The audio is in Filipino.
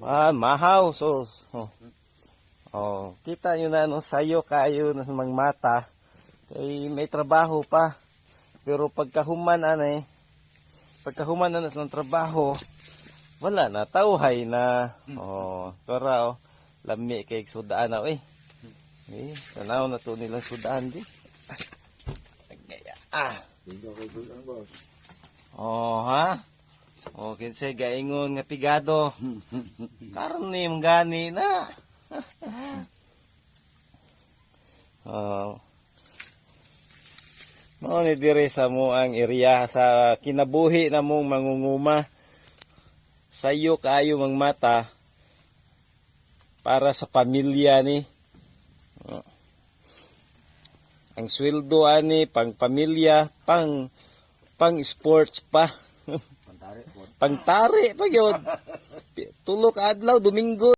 Mahaw. So, kita nyo na nung sayo kayo ng mga mata. Ay, may trabaho pa. Pero pagkahuman ng trabaho, wala na, tauhay na. Pero lami kay sudaan na, tanaw na to nilang sudaan, di. Ha? Kinsay gaingon nga pigado. Karne mong gani na. Mao ni dire sa mo ang area sa kinabuhi na mong mangunguma. Sayo kaayo mang mata para sa pamilya ni. Ang sweldo ani pang pamilya, pang sports pa. Pangtari pa gyud. Tulo ka adlaw Domingo.